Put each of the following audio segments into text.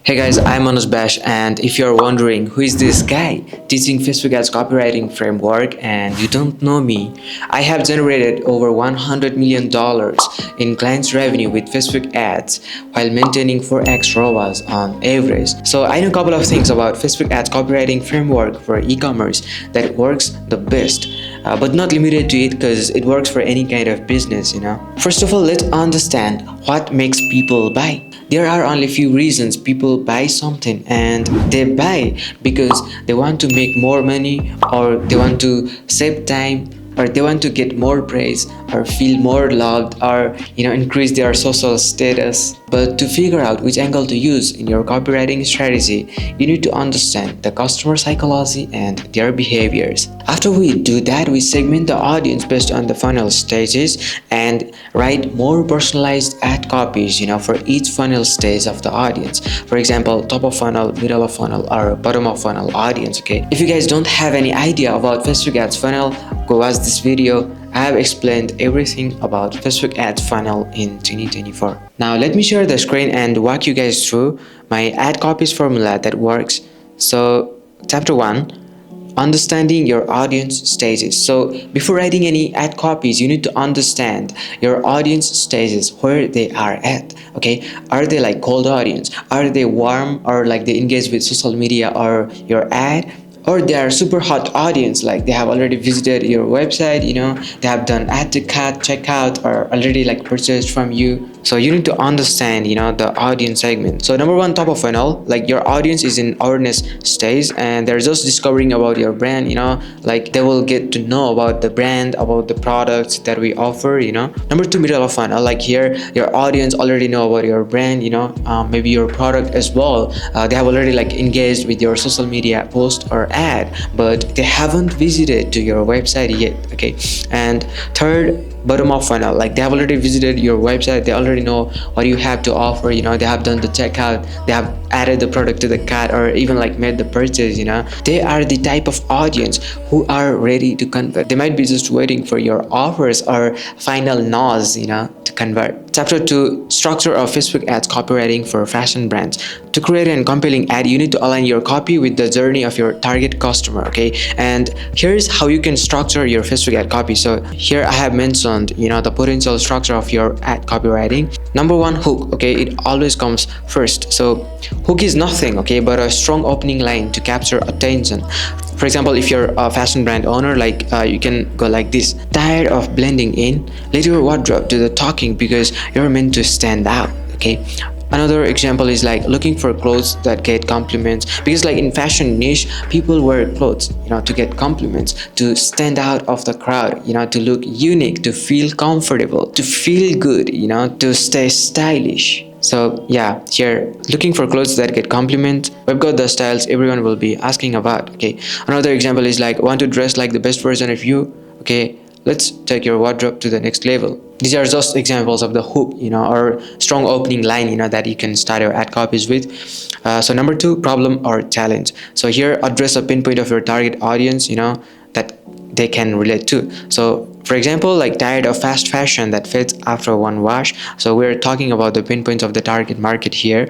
Hey guys, I'm Manoj, and if you're wondering who is this guy teaching Facebook ads copywriting framework and you don't know me, I have generated over $100 million in clients revenue with Facebook ads while maintaining 4x ROAS on average. So I know a couple of things about Facebook ads copywriting framework for e-commerce that works the best. But not limited to it because it works for any kind of business. First of all, let's understand what makes people buy. There are only few reasons people buy something, and they buy because they want to make more money, or they want to save time, or they want to get more praise, or feel more loved, or increase their social status. But to figure out which angle to use in your copywriting strategy, you need to understand the customer psychology and their behaviors. After we do that, we segment the audience based on the funnel stages and write more personalized ad copies for each funnel stage of the audience. For example, top of funnel, middle of funnel, or bottom of funnel audience. Okay, if you guys don't have any idea about Facebook ads funnel, go watch this video. I have explained everything about Facebook ads funnel in 2024. Now let me share the screen and walk you guys through my ad copies formula that works. So chapter 1, understanding your audience stages. So before writing any ad copies, you need to understand your audience stages, where they are at. Okay, are they like cold audience? Are they warm, or like they engage with social media or your ad? Or they are super hot audience, like they have already visited your website, they have done add to cart, checkout, or already like purchased from you. So you need to understand the audience segment. So number one, top of funnel, like your audience is in awareness stage and they're just discovering about your brand. Like they will get to know about the brand, about the products that we offer. Number two, middle of funnel, like here your audience already know about your brand, maybe your product as well. They have already like engaged with your social media post or ad, but they haven't visited to your website yet. Okay, and third, bottom of funnel, like they have already visited your website, they already know what you have to offer. They have done the checkout, they have added the product to the cart, or even like made the purchase. They are the type of audience who are ready to convert. They might be just waiting for your offers or final nose to convert. Chapter 2, structure of Facebook ads copywriting for fashion brands. To create an compelling ad, you need to align your copy with the journey of your target customer. Okay, and here's how you can structure your Facebook ad copy. So here I have mentioned the potential structure of your ad copywriting. Number one, hook. Okay, it always comes first. So hook is nothing, okay, but a strong opening line to capture attention. For example, if you're a fashion brand owner, like you can go like this: tired of blending in, let your wardrobe do the talking because you're meant to stand out. Okay, another example is like looking for clothes that get compliments, because like in fashion niche, people wear clothes to get compliments, to stand out of the crowd, to look unique, to feel comfortable, to feel good, to stay stylish. So yeah, here looking for clothes that get compliment. We've got the styles everyone will be asking about. Okay, another example is like want to dress like the best version of you. Okay, let's take your wardrobe to the next level. These are just examples of the hook, or strong opening line, that you can start your ad copies with. So number two, problem or challenge. So here address a pinpoint of your target audience, that they can relate to. So for example, like tired of fast fashion that fades after one wash. So we're talking about the pinpoints of the target market here.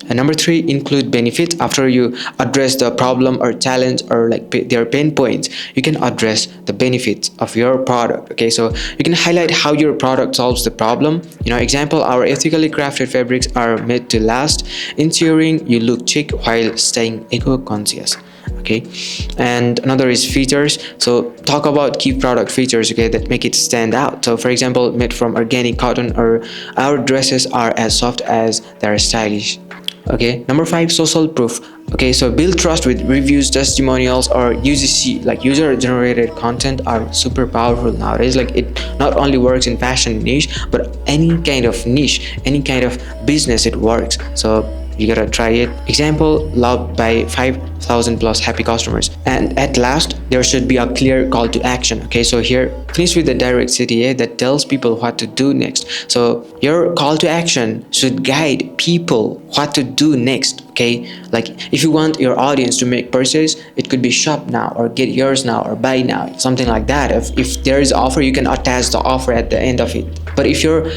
And number three, include benefits. After you address the problem or challenge or like their pain points, you can address the benefits of your product. Okay, so you can highlight how your product solves the problem. Example, our ethically crafted fabrics are made to last, ensuring you look chic while staying eco-conscious. Okay, and another is features. So talk about key product features, okay, that make it stand out. So for example, made from organic cotton, or our dresses are as soft as they're stylish. Okay, number five, social proof. Okay, so build trust with reviews, testimonials, or UGC, like user generated content, are super powerful nowadays. Like it not only works in fashion niche, but any kind of niche, any kind of business, it works. So you gotta try it. Example, loved by 5,000 plus happy customers. And at last, there should be a clear call to action. Okay, so here finish with the direct CTA that tells people what to do next. So your call to action should guide people what to do next. Okay, like if you want your audience to make purchase, it could be shop now, or get yours now, or buy now, something like that. If there is offer, you can attach the offer at the end of it. But if your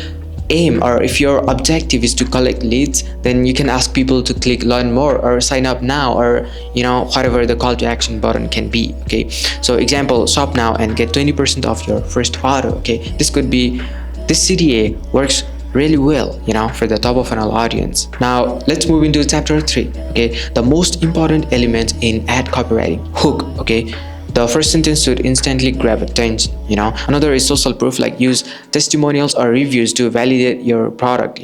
aim, or if your objective is to collect leads, then you can ask people to click learn more or sign up now, or whatever the call to action button can be. Okay, so example, shop now and get 20% off your first order. Okay, this could be, this CTA works really well for the top of funnel audience. Now let's move into chapter 3. Okay, the most important element in ad copywriting, hook. Okay, the first sentence should instantly grab attention. Another is social proof, like use testimonials or reviews to validate your product.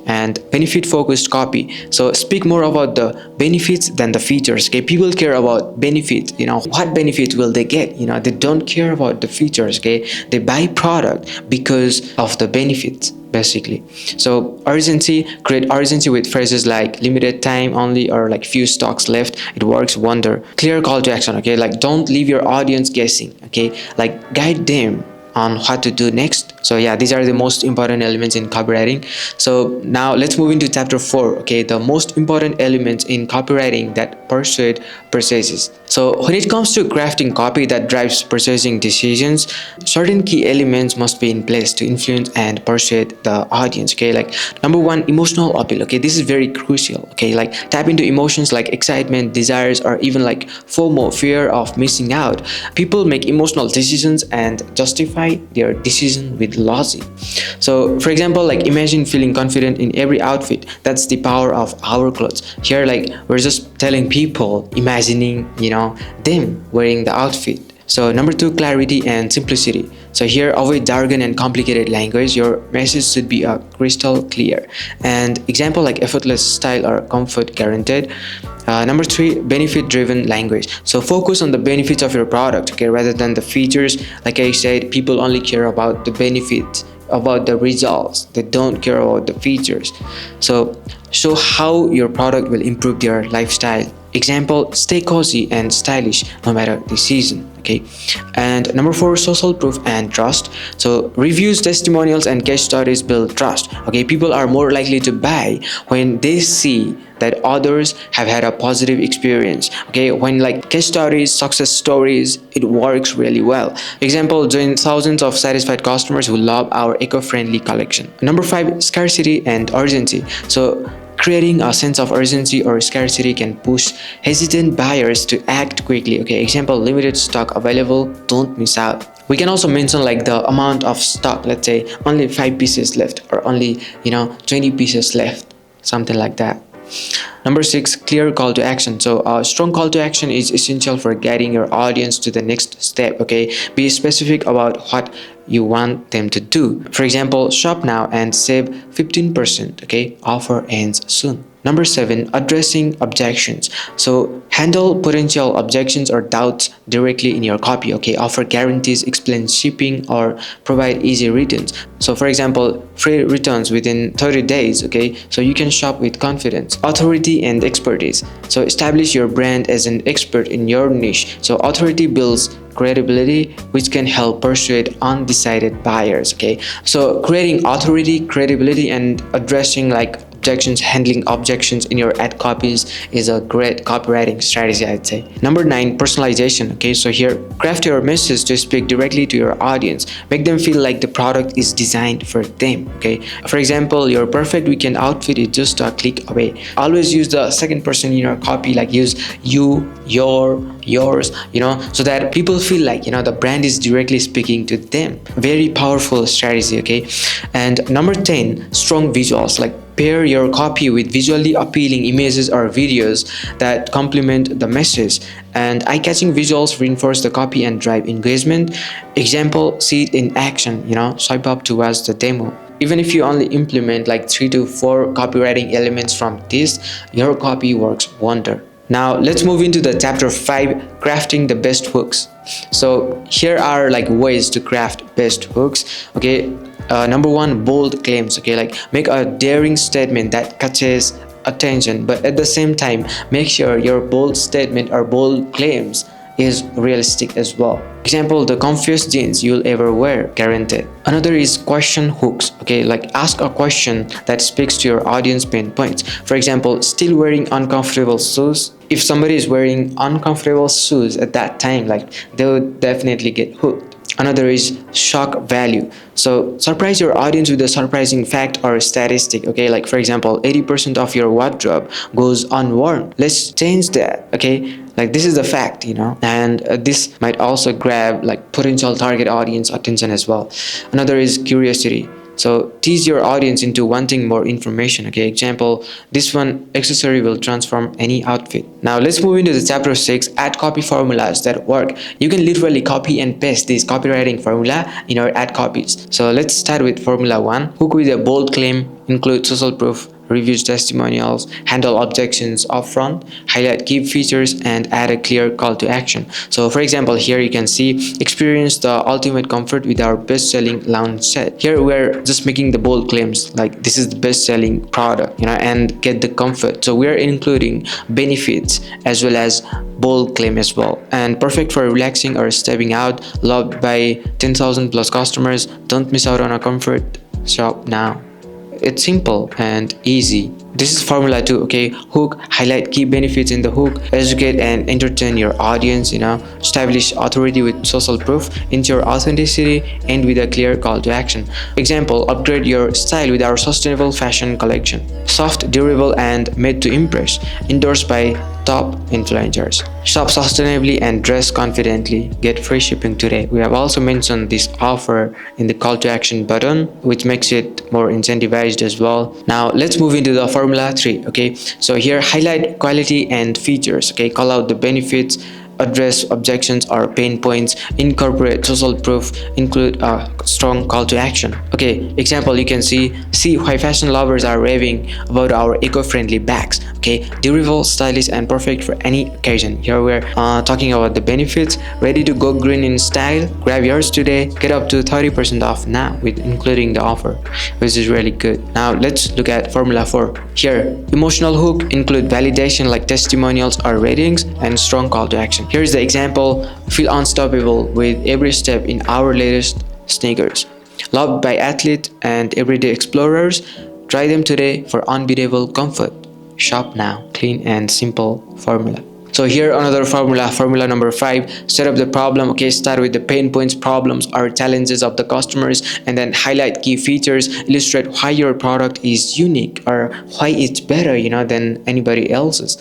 And benefit focused copy, so speak more about the benefits than the features. Okay, people care about benefits. What benefit will they get? They don't care about the features. Okay, they buy product because of the benefits, basically. So urgency, create urgency with phrases like limited time only or like few stocks left. It works wonder. Clear call to action. Okay, like don't leave your audience guessing. Okay, like guide them on what to do next. So yeah, these are the most important elements in copywriting. So now let's move into chapter 4. Okay, the most important elements in copywriting that persuade purchases. So when it comes to crafting copy that drives purchasing decisions, certain key elements must be in place to influence and persuade the audience. Okay, like number 1, emotional appeal. Okay, this is very crucial. Okay, like tap into emotions like excitement, desires, or even like FOMO, fear of missing out. People make emotional decisions and justify their decision with logic. So for example, like imagine feeling confident in every outfit. That's the power of our clothes. Here, like we're just telling people, imagining them wearing the outfit. So number 2, clarity and simplicity. So here, avoid jargon and complicated language. Your message should be crystal clear. And example like effortless style or comfort guaranteed. Number 3, benefit driven language. So focus on the benefits of your product, okay, rather than the features. Like I said, people only care about the benefits, about the results. They don't care about the features. So show how your product will improve their lifestyle. Example, stay cozy and stylish no matter the season. Okay, and number 4, social proof and trust. So reviews, testimonials, and case studies build trust. Okay, people are more likely to buy when they see that others have had a positive experience. Okay, when like case studies, success stories, it works really well. Example, join thousands of satisfied customers who love our eco-friendly collection. Number 5, scarcity and urgency. So creating a sense of urgency or scarcity can push hesitant buyers to act quickly. Okay, example, limited stock available, don't miss out. We can also mention like the amount of stock, let's say only 5 pieces left, or only 20 pieces left, something like that. Number 6, clear call to action. So a strong call to action is essential for guiding your audience to the next step. Okay, be specific about what you want them to do. For example, shop now and save 15%. Okay, offer ends soon. Number 7, addressing objections. So handle potential objections or doubts directly in your copy. Okay, offer guarantees, explain shipping, or provide easy returns. So for example, free returns within 30 days. Okay, so you can shop with confidence. Authority and expertise. So establish your brand as an expert in your niche. So authority builds credibility, which can help persuade undecided buyers. Okay, so creating authority, credibility, and addressing like objections, handling objections in your ad copies is a great copywriting strategy, I'd say. Number 9, personalization. Okay, so here, craft your message to speak directly to your audience. Make them feel like the product is designed for them. Okay, for example, your perfect weekend outfit is just a click away. Always use the second person in your copy, like use you, your, yours, so that people feel like the brand is directly speaking to them. Very powerful strategy. Okay, and number 10, strong visuals. Like pair your copy with visually appealing images or videos that complement the message, and eye-catching visuals reinforce the copy and drive engagement. Example, see it in action, swipe up to watch the demo. Even if you only implement like 3 to 4 copywriting elements from this, your copy works wonder. Now let's move into the chapter 5, crafting the best hooks. So here are like ways to craft best hooks. Okay, number 1, bold claims. Okay, like make a daring statement that catches attention, but at the same time make sure your bold statement or bold claims is realistic as well. Example, the comfiest jeans you'll ever wear, guaranteed. Another is question hooks. Okay, like ask a question that speaks to your audience pain points. For example, still wearing uncomfortable shoes? If somebody is wearing uncomfortable shoes at that time, like they would definitely get hooked. Another is shock value. So surprise your audience with a surprising fact or statistic. Okay, like for example, 80% of your wardrobe goes unworn. Let's change that. Okay, like this is the fact, and this might also grab like potential target audience attention as well. Another is curiosity. So tease your audience into wanting more information. Okay, example, this one accessory will transform any outfit. Now let's move into the chapter 6, ad copy formulas that work. You can literally copy and paste this copywriting formula in your ad copies. So let's start with formula 1. Hook with a bold claim, include social proof, reviews, testimonials, handle objections upfront, highlight key features, and add a clear call to action. So for example, here you can see, experience the ultimate comfort with our best-selling lounge set. Here we're just making the bold claims like this is the best-selling product, and get the comfort. So we're including benefits as well as bold claim as well, and perfect for relaxing or stepping out, loved by 10,000 plus customers. Don't miss out on a comfort. Shop now. It's simple and easy. This is formula 2. Okay, hook, highlight key benefits in the hook, educate and entertain your audience, establish authority with social proof, ensure authenticity, and with a clear call to action. Example, upgrade your style with our sustainable fashion collection. Soft, durable, and made to impress, endorsed by top influencers. Shop sustainably and dress confidently. Get free shipping today. We have also mentioned this offer in the call to action button, which makes it more incentivized as well. Now let's move into the formula 3. Okay, so here highlight quality and features. Okay, call out the benefits, address objections or pain points, incorporate social proof, include a strong call to action. Okay, example, you can see why fashion lovers are raving about our eco-friendly bags. Okay, durable, stylish, and perfect for any occasion. Here we're talking about the benefits. Ready to go green in style? Grab yours today. Get up to 30% off now with including the offer, which is really good. Now let's look at formula 4. Here, emotional hook, include validation like testimonials or ratings, and strong call to action. Here's the example, feel unstoppable with every step in our latest sneakers. Loved by athletes and everyday explorers, try them today for unbeatable comfort. Shop now. Clean and simple formula. So here another formula number 5. Set up the problem. Okay, start with the pain points, problems or challenges of the customers, and then highlight key features, illustrate why your product is unique or why it's better than anybody else's,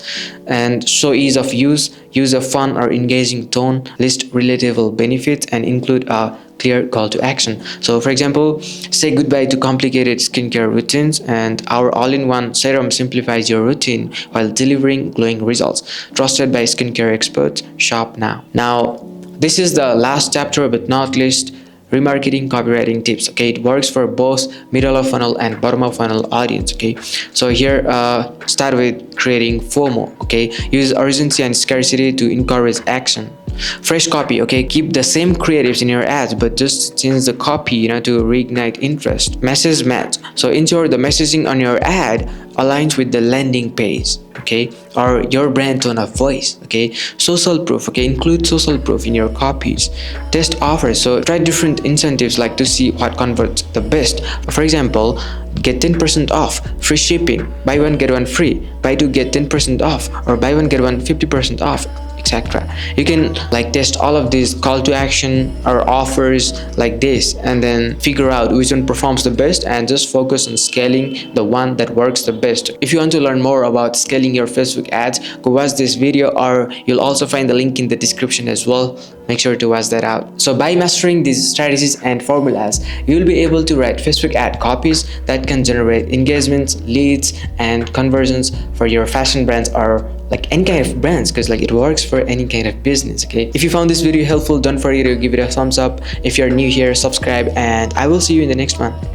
and show ease of use. Use a fun or engaging tone, list relatable benefits, and include a clear call to action. So for example, say goodbye to complicated skincare routines, and our all-in-one serum simplifies your routine while delivering glowing results. Trusted by skincare experts. Shop now. Now this is the last chapter but not least, remarketing copywriting tips. Okay, it works for both middle of funnel and bottom of funnel audience. Okay, so here start with creating FOMO. Okay, use urgency and scarcity to encourage action. Fresh copy. Okay, keep the same creatives in your ads but just change the copy to reignite interest. Message match. So ensure the messaging on your ad aligns with the landing page, okay, or your brand tone of voice. Okay, social proof. Okay, include social proof in your copies. Test offers. So try different incentives like to see what converts the best. For example, get 10% off, free shipping, buy one get one free, buy two get 10% off, or buy one get one 50% off, etc. You can test all of these call to action or offers like this, and then figure out which one performs the best and just focus on scaling the one that works the best. If you want to learn more about scaling your Facebook ads, go watch this video, or you'll also find the link in the description as well. Make sure to watch that out. So by mastering these strategies and formulas, you'll be able to write Facebook ad copies that can generate engagements, leads, and conversions for your fashion brands or any kind of brands, because it works for any kind of business. Okay, if you found this video helpful, don't forget to give it a thumbs up. If you're new here, subscribe, and I will see you in the next one.